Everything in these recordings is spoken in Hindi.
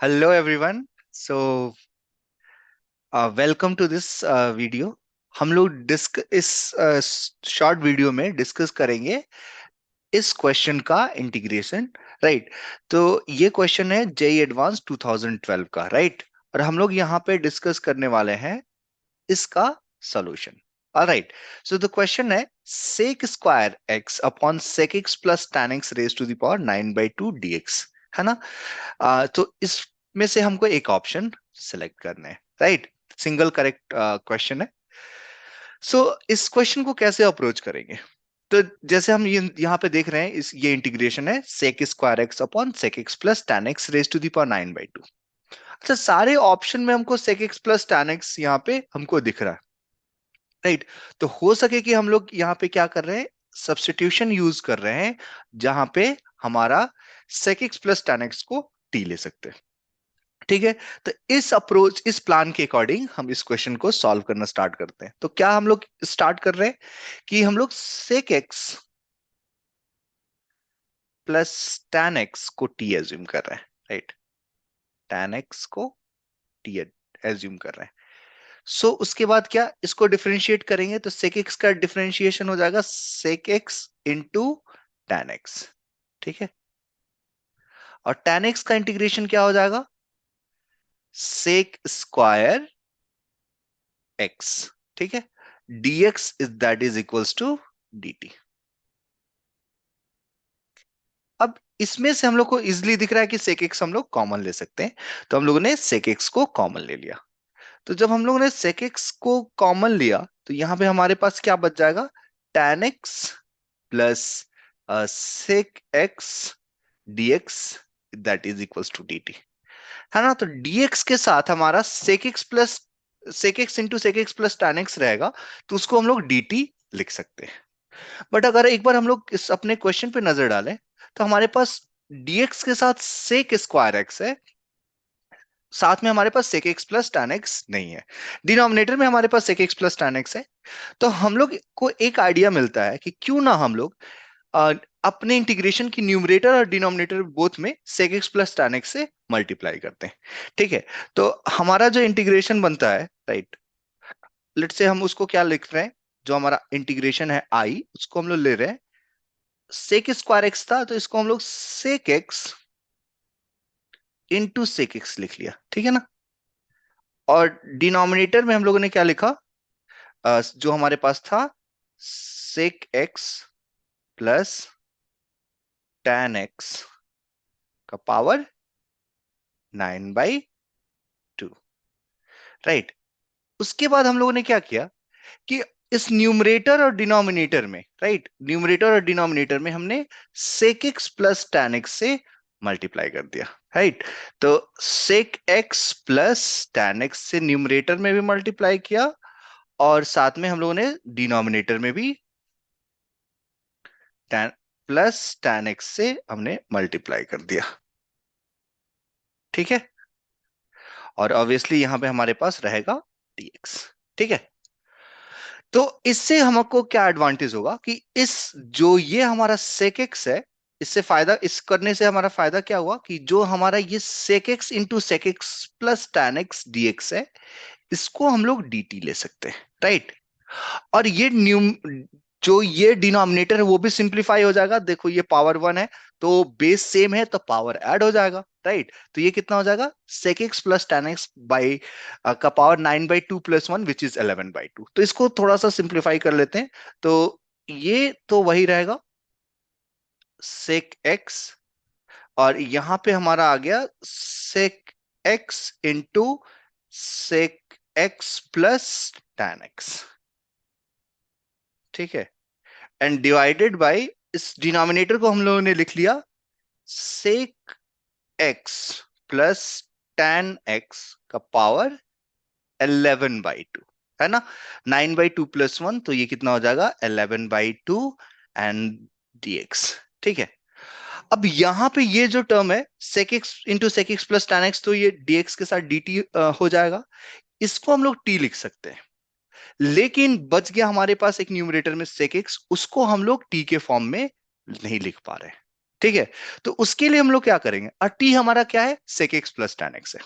Hello everyone. So welcome to this video. हम लोग डिस्क इस शॉर्ट वीडियो में डिस्कस करेंगे इस क्वेश्चन का इंटीग्रेशन। राइट। तो ये क्वेश्चन है जेई एडवांस 2012 का। राइट। और हम लोग यहाँ पे डिस्कस करने वाले हैं इसका solution. Alright. So the question है sec square x upon sec x plus tan x raise to the power 9/2 dx। है ना। तो इसमें से हमको एक ऑप्शन सिलेक्ट करना है। राइट। सिंगल करेक्ट क्वेश्चन है। सो इस क्वेश्चन को कैसे अप्रोच करेंगे? तो जैसे हम ये यहाँ पे देख रहे हैं, इस ये इंटीग्रेशन है sec square x upon sec x plus tan x raise to the power 9/2। अच्छा, सारे ऑप्शन में हमको sec x plus tan x यहाँ पे हमको दिख रहा है। राइट। तो हो सके कि हम लोग यहाँ पे क्या कर रहे हैं, सब्स्टिट्यूशन यूज कर रहे हैं, जहां पे हमारा sec x plus tan x को t ले सकते हैं। ठीक है। तो इस अप्रोच, इस प्लान के अकॉर्डिंग हम इस क्वेश्चन को सॉल्व करना स्टार्ट करते हैं। तो क्या हम लोग स्टार्ट कर रहे हैं कि हम लोग sec x plus tan x को t एज्यूम कर रहे हैं। राइट। tan x को t एज्यूम कर रहे हैं। सो उसके बाद क्या, इसको डिफरेंशिएट करेंगे तो sec x का डिफरेंशिएशन हो जाएगा sec x into tan x। ठीक है। और tan x का इंटीग्रेशन क्या हो जाएगा, sec स्क्वायर x। ठीक है। dx is that is equals to dt। अब इसमें से हम लोग को इजिली दिख रहा है कि sec x हम लोग कॉमन ले सकते हैं। तो हम लोगों ने sec x को कॉमन ले लिया। तो जब हम लोगों ने sec x को कॉमन लिया तो यहां पे हमारे पास क्या बच जाएगा, tan x plus sec x dx that is equals to dt। है ना। तो dx के साथ हमारा sec x plus sec x into sec x plus tan x रहेगा, तो उसको हम लोग dt लिख सकते हैं। बट अगर एक बार हम लोग इस अपने क्वेश्चन पे नजर डालें तो हमारे पास dx के साथ sec स्क्वायर x है, साथ में हमारे पास sec x plus tan x नहीं है। डिनोमिनेटर में हमारे पास sec x plus tan x है। तो हम लोग को एक आइडिया मिलता है कि क्यों ना हम लोग अ, अपने इंटीग्रेशन की न्यूमरेटर और डिनोमिनेटर बोथ में sec x plus tan x से मल्टीप्लाई करते हैं। ठीक है। तो हमारा जो इंटीग्रेशन बनता है, राइट, लेट से हम उसको क्या लिख रहे हैं, जो हमारा इंटीग्रेशन है i, उसको हम लोग ले रहे हैं sec स्क्वायर x था, तो इसको हम लोग sec x into sec x लिख लिया। ठीक है ना। और डिनोमिनेटर में हम लोगों ने क्या लिखा, जो हमारे पास था sec x plus tan x का पावर 9/2। राइट। उसके बाद हम लोगों ने क्या किया कि इस न्यूमरेटर और डिनोमिनेटर में, राइट, न्यूमरेटर और डिनोमिनेटर में हमने sec x plus tan x से मल्टीप्लाई कर दिया। राइट। तो sec x plus tan x से न्यूमरेटर में भी मल्टीप्लाई किया, और साथ में हम लोगों ने डिनोमिनेटर में भी tan प्लस tan x से हमने मल्टीप्लाई कर दिया। ठीक है। और ऑब्वियसली यहां पे हमारे पास रहेगा dx। ठीक है। तो इससे हमको क्या एडवांटेज होगा कि इस, जो ये हमारा sec x है, इससे फायदा, इस करने से हमारा फायदा क्या हुआ कि जो हमारा ये sec x into sec x plus tan x dx है, इसको हम लोग dt ले सकते हैं। राइट। और ये जो ये डिनोमिनेटर है वो भी सिंप्लीफाई हो जाएगा। देखो ये पावर 1 है, तो बेस सेम है तो पावर ऐड हो जाएगा। राइट। तो ये कितना हो जाएगा, sec x plus tan x by का पावर 9/2 प्लस 1 विच इज 11/2। तो इसको थोड़ा सा सिंप्लीफाई कर लेते हैं। तो ये तो वही रहेगा sec x, और यहां पे हमारा आ गया sec x into sec x plus tan x। ठीक है। एंड डिवाइडेड बाय, इस डिनोमिनेटर को हम लोगों ने लिख लिया sec x plus tan x का पावर 11/2। है ना। 9/2 प्लस 1, तो ये कितना हो जाएगा 11/2 एंड dx। ठीक है। अब यहां पे ये जो टर्म है sec x into sec x plus tan x, तो ये dx के साथ dt हो जाएगा। इसको हम लोग t लिख सकते हैं, लेकिन बच गया हमारे पास एक न्यूमरेटर में sec x, उसको हम लोग t के फॉर्म में नहीं लिख पा रहे। ठीक है, तो उसके लिए हम लोग क्या करेंगे, टी हमारा क्या है, sec X plus tan X है।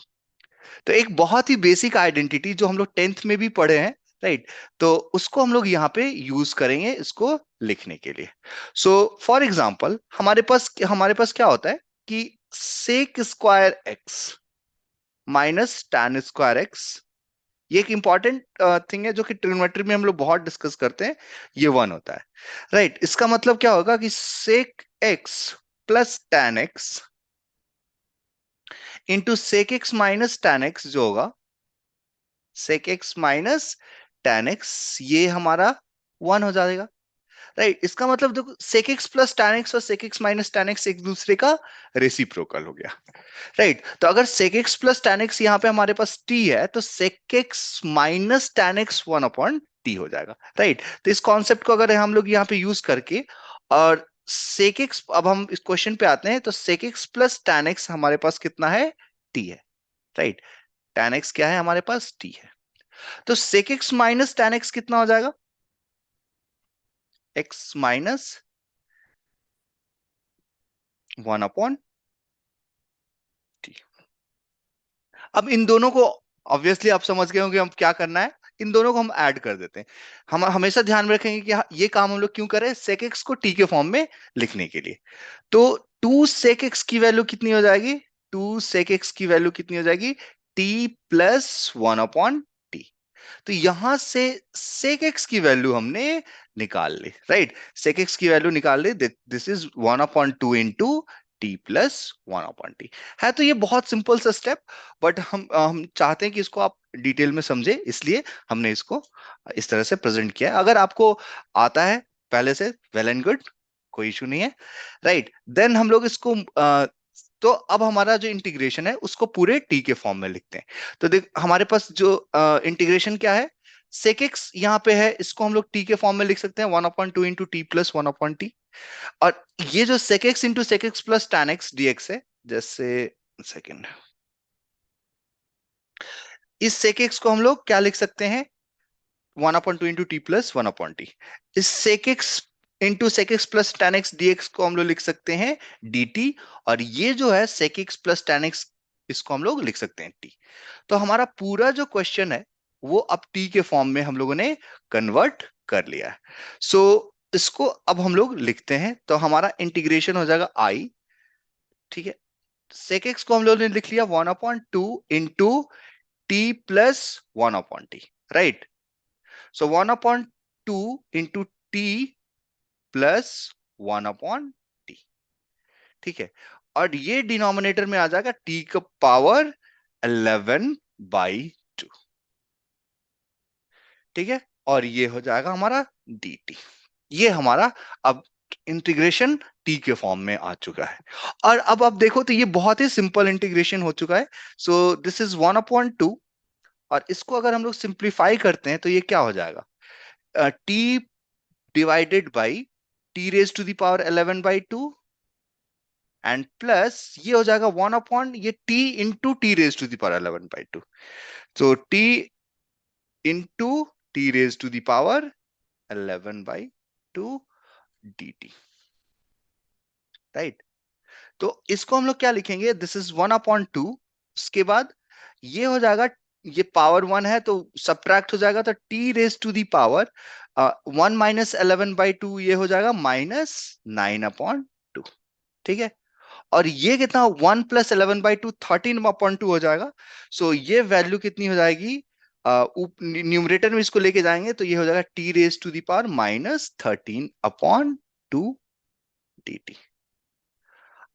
तो एक बहुत ही बेसिक आइडेंटिटी जो हम लोग टेंथ में भी पढ़े हैं, राइट, तो उसको हम लोग यहाँ पे यूज करेंगे इसको लिखने के लिए। सो फॉर एग्जाम्पल हमारे पास क्या होता है कि sec square X minus tan square X, ये एक इंपॉर्टेंट थिंग है जो कि ट्रिग्नोमेट्री में हम लोग बहुत डिस्कस करते हैं, ये वन होता है, राइट। इसका मतलब क्या होगा कि sec X plus tan X into sec X minus tan X जो होगा, sec X minus tan X, ये हमारा वन हो जाएगा, राइट। इसका मतलब देखो sec X plus tan X और sec X minus tan X एक दूसरे का रेसिप्रोकल हो गया, राइट। तो अगर sec X plus tan X यहाँ पे हमारे पास टी है, तो sec X minus tan X one upon T हो जाएगा, राइट। तो इस कॉन्सेप्ट को अगर हम लोग यहाँ पे यूज करके, और सेक एक्स, अब हम इस क्वेश्चन पे आते हैं, तो sec X plus tan X हमारे पास कितना है, टी है, राइट। टैन एक्स क्या है हमारे पास, टी है। तो sec X minus tan X कितना हो जाएगा, X minus one upon T. अब इन दोनों को, ऑब्वियसली आप समझ गए होंगे हम क्या करना है, इन दोनों को हम ऐड कर देते हैं। हम हमेशा ध्यान में रखेंगे कि ये काम हम लोग क्यों करें, सेक एक्स को टी के फॉर्म में लिखने के लिए। तो टू सेक एक्स की वैल्यू कितनी हो जाएगी, टू सेक एक्स की वैल्यू कितनी हो जाएगी, T plus one upon T. तो यहां से सेक एक्स की वैल्यू हमने निकाल ली, राइट। सेक एक्स की वैल्यू निकाल ली, this is one upon two into T plus one upon T. है तो ये बहुत सिंपल सा स्टेप, बट हम चाहते हैं कि इसको आप डिटेल में समझे, इसलिए हमने इसको इस तरह से प्रेजेंट किया है। अगर आपको आता है पहले से, वेल एंड गुड, कोई इशू नहीं है, राइट। देन हम लोग इसको तो अब हमारा जो इंटीग्रेशन है उसको पूरे टी के फॉर्म में लिखते हैं। तो देख हमारे पास जो इंटीग्रेशन क्या है, सेक एक्स यहाँ पे है, इसको हम लोग टी के फॉर्म में लिख सकते हैं, one upon two into T plus one upon T. और ये जो sec X into sec X plus tan X DX है, जैसे सेकेंड, इस सेक एक्स को हम लोग क्या लिख सकते हैं, one upon two into T plus one upon T. इस sec X into sec X plus tan X DX को हम लोग लिख सकते हैं डी टी। और ये जो है sec X plus tan X, इसको हम लोग लिख सकते हैं टी। तो हमारा पूरा जो क्वेश्चन है वो अब टी के फॉर्म में हम लोगों ने कन्वर्ट कर लिया है। सो इसको अब हम लोग लिखते हैं, तो हमारा इंटीग्रेशन हो जाएगा आई, ठीक है। सेक एक्स को हम लोगों ने लिख लिया one upon two into T plus one upon T, right. So one upon two into T plus one upon T, ठीक है। और ये डिनोमिनेटर में आ जाएगा टी का पावर 11/2, ठीक है। और ये हो जाएगा हमारा डी टी। ये हमारा अब इंटीग्रेशन टी के फॉर्म में आ चुका है। और अब आप देखो तो ये बहुत ही सिंपल इंटीग्रेशन हो चुका है। So this is one upon to, और इसको अगर हम लोग सिंप्लीफाई करते हैं तो ये क्या हो जाएगा, T divided by T raise to the power 11/2, and plus ये हो जाएगा वन अपॉन ये T into T raise to the power 11/2। So T into T raise to the power 11/2 D T, right. तो इसको हम लोग क्या लिखेंगे, this is one upon two, उसके बाद ये हो जाएगा, ये पावर वन है तो सब्ट्रैक्ट हो जाएगा, तो T raise to the power one minus 11/2, ये हो जाएगा माइनस 9/2, ठीक है। और ये कितना, वन प्लस 11/2 13/2 हो जाएगा। सो ये वैल्यू कितनी हो जाएगी, न्यूमरेटर में इसको लेके जाएंगे तो ये हो जाएगा T raise to the power minus 13/2 D T.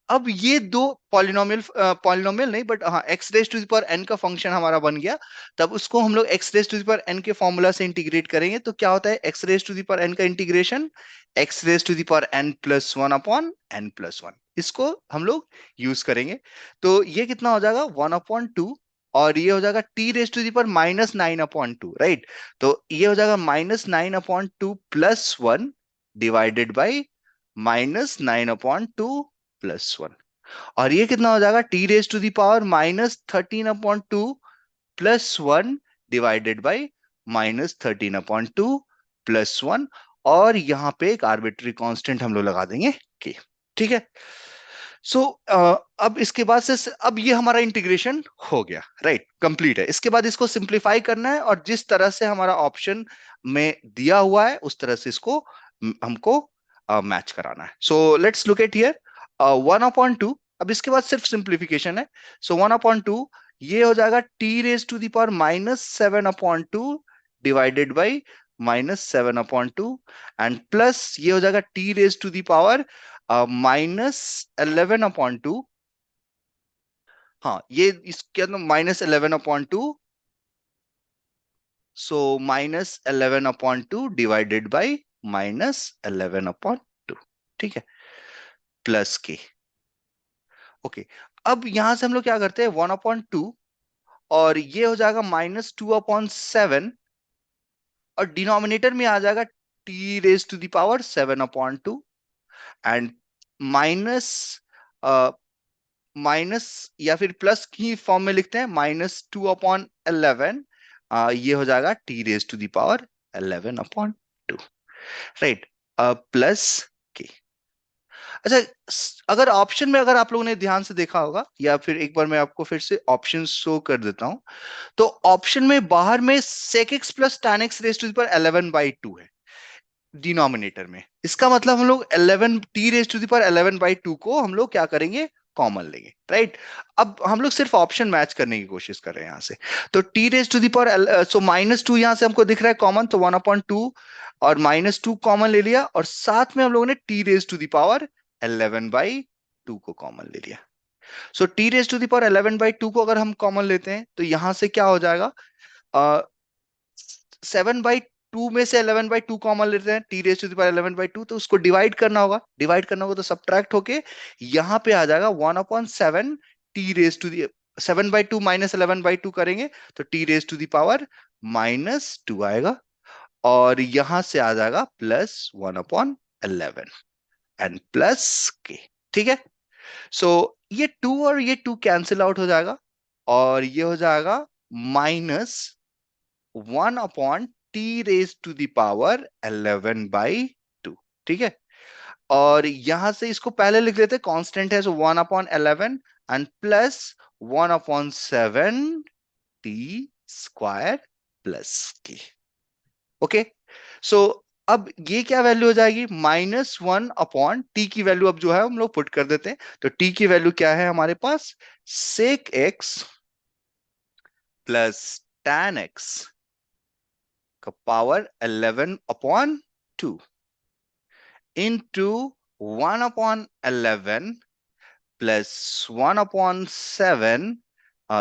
अब ये दो पॉलिनोमियल, पॉलिनोमियल नहीं बट हाँ X raise to the power N का फंक्शन हमारा बन गया। तब उसको हम लोग X raise to the power N के फॉर्मूला से इंटीग्रेट करेंगे, तो क्या होता है X raise to the power N का integration, X raise to the power N plus one upon N plus one, इसको हम लोग यूज करेंगे। तो ये कितना हो जाएगा, वन अपॉन टू, और ये हो जाएगा T raise to the power minus 9/2, right. तो ये हो जाएगा -9/2 plus one divided by -9/2 plus one. और ये कितना हो जाएगा, T raise to the power -13/2 plus one divided by -13/2 plus one. और यहां पे एक आर्बिट्री कांस्टेंट हम लोग लगा देंगे के, ठीक है। सो अब इसके बाद से अब ये हमारा इंटीग्रेशन हो गया, राइट, कंप्लीट है। इसके बाद इसको सिंप्लीफाई करना है और जिस तरह से हमारा ऑप्शन में दिया हुआ है उस तरह से इसको हमको मैच कराना है। So let's look at here 1/2। अब इसके बाद सिर्फ सिंप्लीफिकेशन है। सो 1/2 ये हो जाएगा t⁻⁻⁷ divided by -7/2 and plus ये हो जाएगा t⁻⁻ -11/2। हाँ, ये इसके अंदर -11/2। सो -11/2 डिवाइडेड बाई -11/2, ठीक है, प्लस के। ओके, अब यहां से हम लोग क्या करते हैं, 1/2 और ये हो जाएगा -2/7 और डिनोमिनेटर में आ जाएगा t⁻⁷ एंड माइनस माइनस या फिर प्लस की फॉर्म में लिखते हैं -2/11। ये हो जाएगा t⁻11/2, राइट, प्लस के। अच्छा, अगर ऑप्शन में, अगर आप लोगों ने ध्यान से देखा होगा, या फिर एक बार मैं आपको फिर से ऑप्शन शो कर देता हूं, तो ऑप्शन में बाहर में sec x plus tan x raise to the power 11/2 है डिनोमिनेटर में। इसका मतलब हम लोग 11 t⁻11/2 को हम लोग क्या करेंगे, कॉमन लेंगे, राइट। अब हम लोग सिर्फ ऑप्शन मैच करने की कोशिश कर रहे हैं यहां से। तो t⁻, सो -2 यहां से हमको दिख रहा है कॉमन, तो 1/2 और -2 कॉमन ले लिया और साथ में हम लोगों ने t⁻11/2 को कॉमन ले लिया। सो t⁻11/2 को अगर हम कॉमन लेते हैं तो यहां से क्या हो जाएगा, 7/2 में से 11/2 कॉमन लेते हैं, t⁻11/2, तो उसको डिवाइड करना होगा, तो सब्ट्रैक्ट होके यहां पे आ जाएगा 1/7 t⁻, 7/2 -11/2 करेंगे तो t⁻⁻2 आएगा और यहां से आ जाएगा +1/11 एंड प्लस के, ठीक है। सो ये 2 और ये 2 कैंसिल आउट हो जाएगा और ये हो जाएगा -1/t⁻11/2, ठीक है। और यहां से इसको पहले लिख लेते हैं, कांस्टेंट है, सो 1/11 एंड प्लस 1/7 t² प्लस के। ओके, सो अब ये क्या वैल्यू हो जाएगी, -1/t की वैल्यू अब जो है हम लोग पुट कर देते हैं। तो t की वैल्यू क्या है हमारे पास, sec x plus tan x का power 11/2 into 1/11 plus 1/7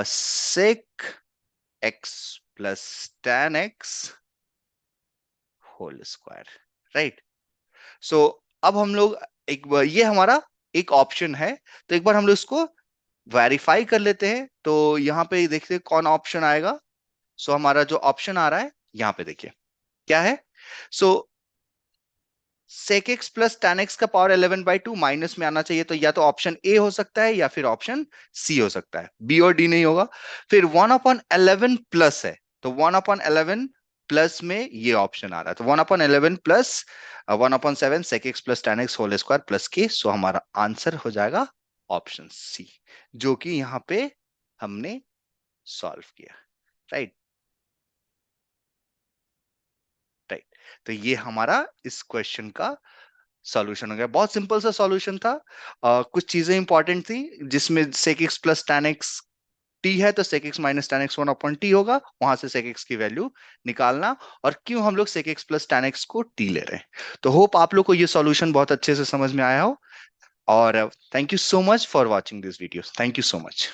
sec x plus tan x whole square, right. So अब हम लोग एक बार, ये हमारा एक ऑप्शन है, तो एक बार हम लोग इसको वेरीफाई कर लेते हैं। तो यहाँ पे देखते हैं कौन ऑप्शन आएगा। सो हमारा जो ऑप्शन आ रहा है यहाँ पे देखिए क्या है। सो sec x plus tan x का पावर 11/2 माइनस में आना चाहिए, तो या तो ऑप्शन ए हो सकता है या फिर ऑप्शन सी हो सकता है, बी और डी नहीं होगा। फिर 1/11 प्लस है, तो 1/11 प्लस में ये ऑप्शन आ रहा है, तो 1/11 plus 1/7 sec x plus tan x whole square plus K. So हमारा आंसर हो जाएगा ऑप्शन सी, जो कि यहाँ पे हमने सॉल्व किया, राइट, राइट। तो ये हमारा इस क्वेश्चन का सॉल्यूशन हो गया। बहुत सिंपल सा सॉल्यूशन था। कुछ चीजें इंपॉर्टेंट थी जिसमें sec x plus tan x t है, तो sec x minus tan x 1/t होगा, वहां से sec x की वैल्यू निकालना, और क्यों हम लोग sec x plus tan x को t ले रहे हैं। तो होप आप लोग को ये सॉल्यूशन बहुत अच्छे से समझ में आया हो, और thank you so much for watching this video, thank you so much.